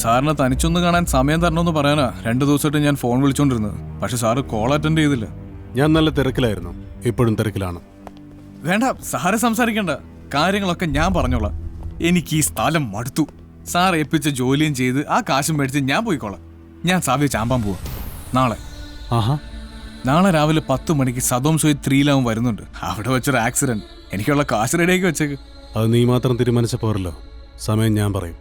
സാറിനെ തനിച്ചൊന്ന് കാണാൻ സമയം തരണമെന്ന് പറയാനാ 2 ദിവസമായിട്ട് ഞാൻ ഫോൺ വിളിച്ചോണ്ടിരുന്നത്. പക്ഷെ സാറ് കോൾ അറ്റൻഡ് ചെയ്തില്ല. ഞാൻ നല്ല തിരക്കിലായിരുന്നു, ഇപ്പോഴും തിരക്കിലാണ്. വേണ്ട, സാറ് സംസാരിക്കണ്ട, കാര്യങ്ങളൊക്കെ ഞാൻ പറഞ്ഞോളാം. എനിക്ക് ഈ സ്ഥലം മടുത്തു. സാർ ഏൽപ്പിച്ച ജോലിയും ചെയ്ത് ആ കാശും മേടിച്ച് ഞാൻ പോയിക്കോളാം. ഞാൻ സാവ്യ ചാമ്പാൻ പോവാ നാളെ. നാളെ രാവിലെ 10 മണിക്ക് സദോം സോയ് 3 വരുന്നുണ്ട്. അവിടെ വെച്ചൊരു ആക്സിഡന്റ്. എനിക്കുള്ള കാശ് റെഡിയാക്കി വെച്ചേക്ക്. അത് നീ മാത്രം തീരുമാനിച്ച പോരല്ലോ, സമയം ഞാൻ പറയും.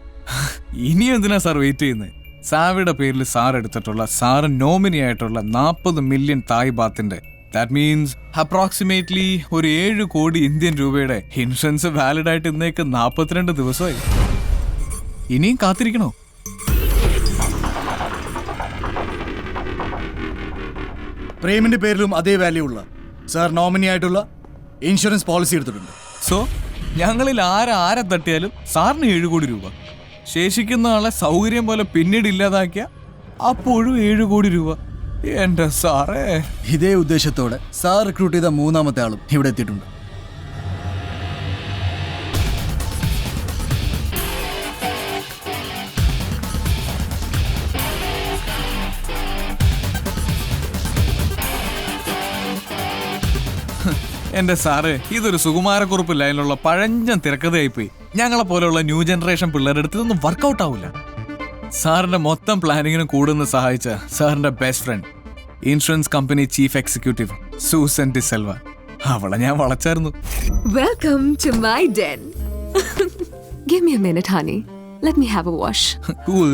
ഇനി എന്തിനാ സാർ വെയിറ്റ് ചെയ്യുന്നത്? സാവിയുടെ പേരിൽ സാർ എടുത്തിട്ടുള്ള, സാറ് നോമിനി ആയിട്ടുള്ള 40 മില്യൺ തായ് ബാത്തിന്റെ, ദാറ്റ് മീൻസ് അപ്രോക്സിമേറ്റ്ലി ഒരു 7 കോടി ഇന്ത്യൻ രൂപയുടെ ഇൻഷുറൻസ് വാലിഡ് ആയിട്ട് ഇന്നേക്ക് 42 ദിവസമായി. ഇനിയും കാത്തിരിക്കണോ? പ്രേമിന്റെ പേരിലും അതേ വാല്യൂ ഉള്ള സാർ നോമിനി ആയിട്ടുള്ള ഇൻഷുറൻസ് പോളിസി എടുത്തിട്ടുണ്ട്. സോ ഞങ്ങളിൽ ആരെ തട്ടിയാലും സാറിന് 7 കോടി രൂപ. ശേഷിക്കുന്ന ആളെ സൗകര്യം പോലെ പിന്നീട് ഇല്ലാതാക്കിയ അപ്പോഴും 7 കോടി രൂപ. എന്റെ സാറേ, ഇതേ ഉദ്ദേശത്തോടെ സാർ റിക്രൂട്ട് ചെയ്ത 3ാമത്തെ ആളും ഇവിടെ എത്തിയിട്ടുണ്ട്. എന്റെ സാറ്, ഇതൊരു സുകുമാരക്കുറുപ്പ് ലൈനിലുള്ള പഴഞ്ചൻ തിരക്കഥയായിപ്പോയി. ഞങ്ങളെ പോലെയുള്ള ന്യൂ ജനറേഷൻ പിള്ളേരുടെ അടുത്ത് ഇതൊന്നും വർക്കൗട്ട് ആവില്ല. സാറിന്റെ മൊത്തം പ്ലാനിങ്ങിനും കൂടുന്ന സഹായിച്ച സാറിന്റെ best friend, insurance company chief executive Susan D'Silva, അവളെ ഞാൻ വളച്ചായിരുന്നു. Welcome to my den. Give me a minute, honey. Let me have a wash. Cool.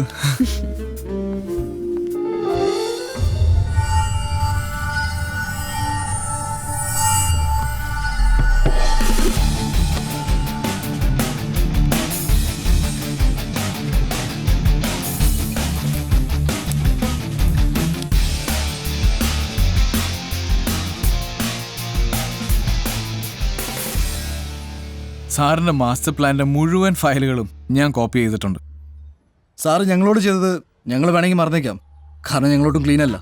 സാറിന്റെ മാസ്റ്റർ പ്ലാന്റെ മുഴുവൻ ഫയലുകളും ഞാൻ കോപ്പി ചെയ്തിട്ടുണ്ട്. സാറ് ഞങ്ങളോട് ചെയ്തത് ഞങ്ങൾ വേണമെങ്കിൽ മറന്നേക്കാം, കാരണം ഞങ്ങളോട്ടും ക്ലീൻ അല്ല.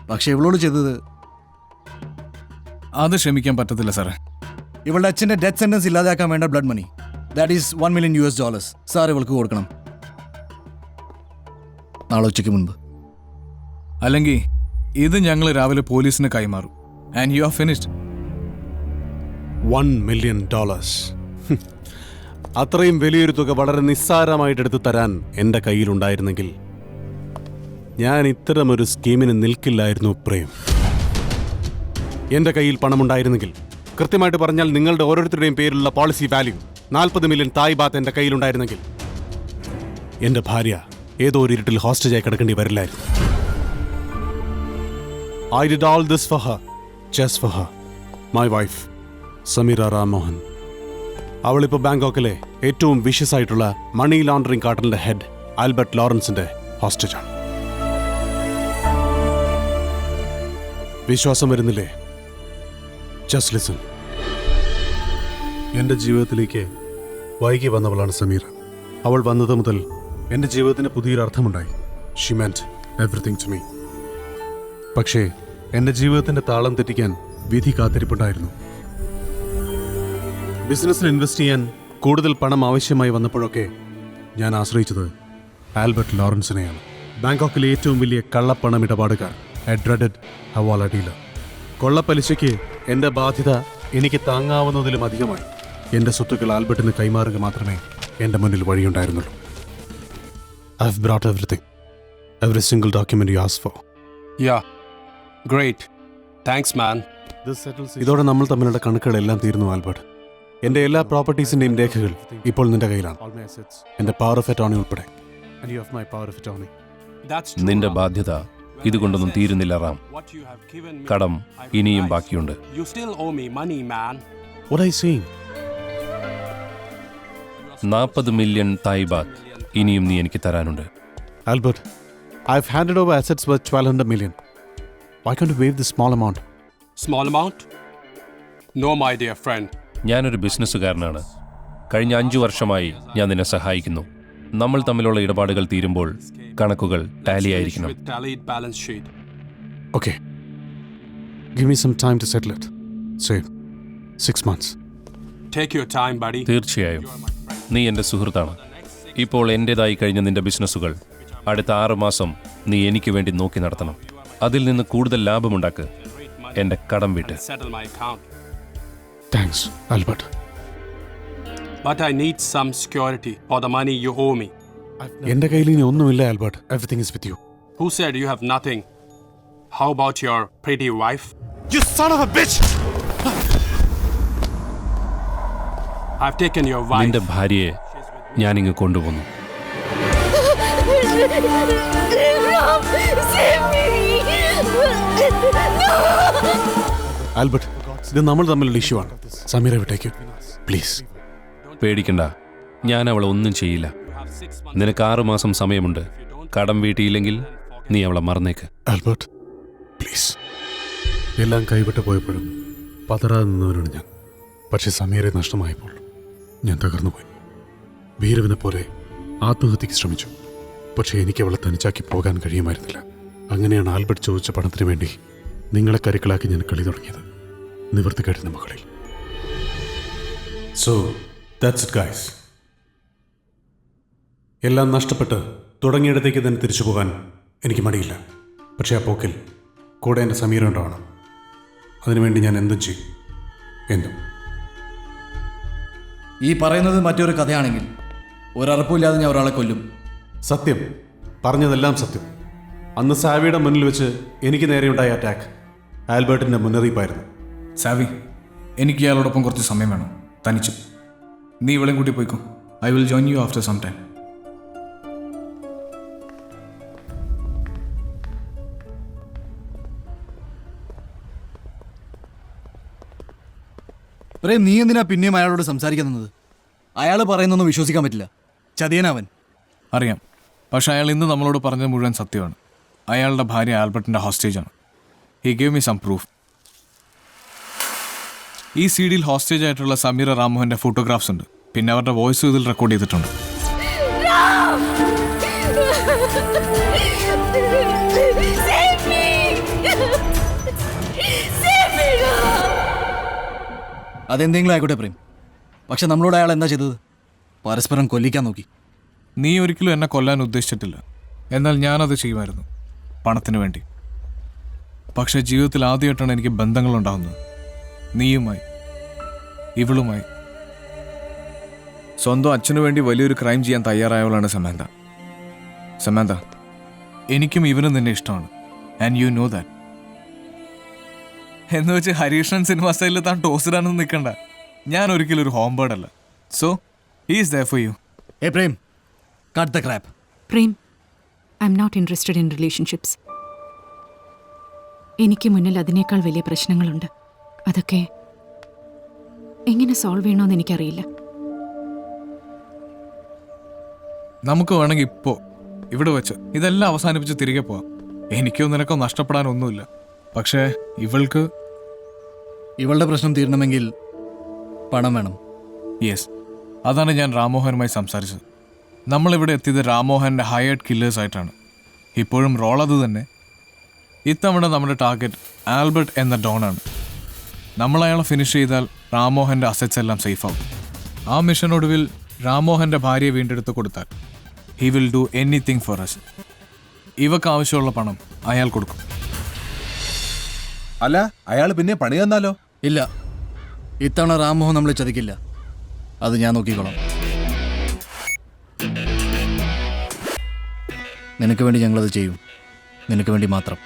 പക്ഷെ ഇവളോട് ചെയ്തത് അത് ക്ഷമിക്കാൻ പറ്റത്തില്ല സാറേ. ഇവളുടെ അച്ഛൻ്റെ ഡെത്ത് സെന്റൻസ് ഇല്ലാതാക്കാൻ വേണ്ട blood money, that is $1 million sir ഇവൾക്ക് കൊടുക്കണം നാളെ ഉച്ചയ്ക്ക് മുൻപ്. അല്ലെങ്കിൽ ഇത് ഞങ്ങൾ രാവിലെ പോലീസിന് കൈമാറും. And you are finished. $1 million. അത്രയും വലിയൊരു തുക വളരെ നിസ്സാരമായിട്ടെടുത്ത് തരാൻ എൻ്റെ കയ്യിലുണ്ടായിരുന്നെങ്കിൽ ഞാൻ ഇത്തരമൊരു സ്കീമിന് നിൽക്കില്ലായിരുന്നു പ്രേം. എൻ്റെ കയ്യിൽ പണമുണ്ടായിരുന്നെങ്കിൽ, കൃത്യമായിട്ട് പറഞ്ഞാൽ നിങ്ങളുടെ ഓരോരുത്തരുടെയും പേരിലുള്ള പോളിസി വാല്യൂ 40 മില്യൺ തായ് ബാത്ത് എൻ്റെ കയ്യിലുണ്ടായിരുന്നെങ്കിൽ എൻ്റെ ഭാര്യ ഏതോ ഒരു ഇരുട്ടിൽ ഹോസ്റ്റേജായി കിടക്കേണ്ടി വരില്ലായിരുന്നു. I did all this for her, just for her, my wife, Sameera Ram Mohan. അവളിപ്പോൾ ബാങ്കോക്കിലെ ഏറ്റവും വിഷ്യസ് ആയിട്ടുള്ള മണി ലോണ്ടറിംഗ് കാർട്ടലിന്റെ ഹെഡ് ആൽബർട്ട് ലോറൻസിന്റെ ഹോസ്റ്റേജാണ്. വിശ്വാസം വരുന്നില്ലേ? Just listen. എൻ്റെ ജീവിതത്തിലേക്ക് വൈകി വന്നവളാണ് സമീറ. അവൾ വന്നത് മുതൽ എൻ്റെ ജീവിതത്തിന് പുതിയൊരു അർത്ഥമുണ്ടായി. She meant everything to me. പക്ഷേ എൻ്റെ ജീവിതത്തിന്റെ താളം തെറ്റിക്കാൻ വിധി കാത്തിരിപ്പുണ്ടായിരുന്നു. ബിസിനസ്സിൽ ഇൻവെസ്റ്റ് ചെയ്യാൻ കൂടുതൽ പണം ആവശ്യമായി വന്നപ്പോഴൊക്കെ ഞാൻ ആശ്രയിച്ചത് ആൽബർട്ട് ലോറൻസിനെയാണ്. ബാങ്കോക്കിലെ ഏറ്റവും വലിയ കള്ളപ്പണം ഇടപാടുകാർ, എ ഡ്രെഡഡ് ഹവാല ഡീലർ. കൊള്ളപ്പലിശയ്ക്ക് എൻ്റെ ബാധ്യത എനിക്ക് താങ്ങാവുന്നതിലും അധികമായി എൻ്റെ സ്വത്തുക്കൾ ആൽബർട്ടിന് കൈമാറുക മാത്രമേ എൻ്റെ മുന്നിൽ വഴിയുണ്ടായിരുന്നുള്ളൂ. I have brought everything, every single document you asked for. Yeah, great. Thanks, man. ഇതോടെ നമ്മൾ തമ്മിലുള്ള കണക്കുകളെല്ലാം തീർന്നു ആൽബർട്ട്. എൻ്റെ എല്ലാ പ്രോപ്പർട്ടീസിന്റെയും രേഖകൾ ഇപ്പോൾ നിന്റെ കയ്യിലാണ്, എൻ്റെ പവർ ഓഫ് അറ്റോർണി ഉൾപ്പെടെ. നിന്റെ ബാധ്യത ഇതുകൊണ്ടൊന്നും തീരുന്നില്ല റാം. കടം ഇനിയും ബാക്കിയുണ്ട്. You still owe me money, man. What are you saying? 40 million തായ് ബാത്ത് ഇനിയും നീ എനിക്ക് തരാനുണ്ട്. Albert, I've handed over assets worth 1,200 million. Why can't you waive this small amount? Small amount? No, my dear friend. ഞാനൊരു ബിസിനസ്സുകാരനാണ്. കഴിഞ്ഞ 5 വർഷമായി ഞാൻ നിന്നെ സഹായിക്കുന്നു. നമ്മൾ തമ്മിലുള്ള ഇടപാടുകൾ തീരുമ്പോൾ കണക്കുകൾ ടാലി ആയിരിക്കണം. With tallied balance sheet. Okay. Give me some time to settle it. Say, 6 months. Take your time, buddy. തീർച്ചയായും നീ എൻ്റെ സുഹൃത്താണ്. ഇപ്പോൾ എൻ്റേതായി കഴിഞ്ഞ നിന്റെ ബിസിനസ്സുകൾ അടുത്ത 6 മാസം നീ എനിക്ക് വേണ്ടി നോക്കി നടത്തണം. അതിൽ നിന്ന് കൂടുതൽ ലാഭമുണ്ടാക്ക്. എൻ്റെ കടം വീട്ട്. Settle my account. Thanks Albert. But I need some security for the money you owe me. എൻ്റെ കയ്യിൽ ഇനി ഒന്നുമില്ല Albert. Everything is with you. Who said you have nothing? How about your pretty wife? You son of a bitch! I've taken your wife. നിന്റെ ഭാര്യയെ ഞാനിങ്ങ് കൊണ്ടുപോന്നു. Albert, ഇത് നമ്മൾ തമ്മിലുള്ള issue ആണ്. സമീറെ വിട്ടേക്കൂ പ്ലീസ്. പേടിക്കണ്ട, ഞാൻ അവളെ ഒന്നും ചെയ്യില്ല. നിനക്ക് 6 മാസം സമയമുണ്ട്. കടം വീട്ടിയില്ലെങ്കിൽ നീ അവളെ മറന്നേക്ക്. Albert please. എല്ലാം കൈവിട്ട് പോയപ്പോഴും പതറാതെ നിന്നവനാണ് ഞാൻ. പക്ഷെ സമീറെ നഷ്ടമായപ്പോൾ ഞാൻ തകർന്നുപോയി. ഭീരവിനെ പോലെ ആത്മഹത്യക്ക് ശ്രമിച്ചു. പക്ഷേ എനിക്ക് അവളെ തനിച്ചാക്കി പോകാൻ കഴിയുമായിരുന്നില്ല. അങ്ങനെയാണ് ആൽബർട്ട് ചോദിച്ച പണത്തിന് വേണ്ടി നിങ്ങളെ കരുക്കളാക്കി ഞാൻ കളി തുടങ്ങിയത്. നിവർത്തിക്കേട്ടുന്ന മകളിൽ. So that's it guys. എല്ലാം നഷ്ടപ്പെട്ട് തുടങ്ങിയിടത്തേക്ക് തന്നെ തിരിച്ചു പോകാൻ എനിക്ക് മടിയില്ല. പക്ഷേ ആ പോക്കിൽ കൂടെ എൻ്റെ സമീര ഉണ്ടാവണം. അതിനുവേണ്ടി ഞാൻ എന്തും ചെയ്യും. എന്തും. ഈ പറയുന്നത് മറ്റൊരു കഥയാണെങ്കിൽ ഒരറപ്പുമില്ലാതെ ഞാൻ ഒരാളെ കൊല്ലും. സത്യം, പറഞ്ഞതെല്ലാം സത്യം. അന്ന് സാവിയുടെ മുന്നിൽ വെച്ച് എനിക്ക് നേരെയുണ്ടായ അറ്റാക്ക് ആൽബർട്ടിൻ്റെ മുന്നറിയിപ്പായിരുന്നു. സാവി, എനിക്ക് ഇയാളോടൊപ്പം കുറച്ച് സമയം വേണം, തനിച്ചു. നീ ഇവളെയും കൂട്ടി പോയിക്കോ. I will join you after some time. Prem, നീ എന്തിനാ പിന്നെയും അയാളോട് സംസാരിക്കാൻ നിന്നത്? അയാൾ പറയുന്നൊന്നും വിശ്വസിക്കാൻ പറ്റില്ല. ചതിയനവൻ. അറിയാം, പക്ഷെ അയാൾ ഇന്ന് നമ്മളോട് പറഞ്ഞത് മുഴുവൻ സത്യമാണ്. അയാളുടെ ഭാര്യ ആൽബർട്ടിൻ്റെ ഹോസ്റ്റേജാണ്. He gave me some proof. ഈ സി ഡിയിൽ ഹോസ്റ്റേജ് ആയിട്ടുള്ള സമീറ റാമോഹൻ്റെ ഫോട്ടോഗ്രാഫ്സ് ഉണ്ട്. പിന്നെ അവരുടെ വോയിസ് ഇതിൽ റെക്കോർഡ് ചെയ്തിട്ടുണ്ട്. അതെന്തെങ്കിലും ആയിക്കോട്ടെ പ്രേം, പക്ഷെ നമ്മളോട് അയാൾ എന്താ ചെയ്തത്? പരസ്പരം കൊല്ലിക്കാൻ നോക്കി. നീ ഒരിക്കലും എന്നെ കൊല്ലാൻ ഉദ്ദേശിച്ചിട്ടില്ല. എന്നാൽ ഞാനത് ചെയ്യുമായിരുന്നു, പണത്തിന് വേണ്ടി. പക്ഷേ ജീവിതത്തിൽ ആദ്യമായിട്ടാണ് എനിക്ക് ബന്ധങ്ങളുണ്ടാകുന്നത്. നീയുമായി, ഇവളുമായി. സ്വന്തം അച്ഛനു വേണ്ടി വലിയൊരു ക്രൈം ചെയ്യാൻ തയ്യാറായവളാണ് സമാന്ത. സമാന്ത, എനിക്കും ഇവനും നിന്നെ ഇഷ്ടമാണ്. And you know that. എന്ന് വെച്ച് ഹരീഷൻ സിനിമ സ്റ്റൈലിൽ താൻ ടോസിടാനൊന്നും നിൽക്കണ്ട. ഞാൻ ഒരിക്കലും ഒരു ഹോം ബേർഡ് അല്ല. So he is there for you. ഏ Prem, cut the crap. Prem, I am not interested in relationships. എനിക്ക് മുന്നിൽ അതിനേക്കാൾ വലിയ പ്രശ്നങ്ങളുണ്ട്. അതൊക്കെ എങ്ങനെ സോൾവ് ചെയ്യണമെന്ന് എനിക്കറിയില്ല. നമുക്ക് വേണമെങ്കിൽ ഇപ്പോൾ ഇവിടെ വെച്ച് ഇതെല്ലാം അവസാനിപ്പിച്ച് തിരികെ പോവാം. എനിക്കോ നിനക്കോ നഷ്ടപ്പെടാനൊന്നുമില്ല. പക്ഷേ ഇവളുടെ പ്രശ്നം തീരണമെങ്കിൽ പണം വേണം. യെസ്, അതാണ് ഞാൻ റാമോഹനുമായി സംസാരിച്ചത്. നമ്മളിവിടെ എത്തിയത് റാമോഹൻ്റെ ഹയേർഡ് കില്ലേഴ്സ് ആയിട്ടാണ്. ഇപ്പോഴും റോൾ അത് തന്നെ. ഇത്തവണ നമ്മുടെ ടാർഗറ്റ് ആൽബർട്ട് എന്ന ഡോണാണ്. നമ്മൾ അയാളെ ഫിനിഷ് ചെയ്താൽ റാമോഹൻ്റെ അസറ്റ്സ് എല്ലാം സേഫാവും. ആ മിഷനൊടുവിൽ റാമോഹൻ്റെ ഭാര്യയെ വീണ്ടെടുത്ത് കൊടുത്താൽ he will do anything for us. ഇവക്ക് ആവശ്യമുള്ള പണം അയാൾ കൊടുക്കും. അല്ല, അയാൾ പിന്നെ പണി തന്നാലോ? ഇല്ല, ഇത്തവണ റാംമോഹൻ നമ്മളെ ചതിക്കില്ല. അത് ഞാൻ നോക്കിക്കോളാം. നിനക്ക് വേണ്ടി ഞങ്ങളത് ചെയ്യും. നിനക്ക് വേണ്ടി മാത്രം.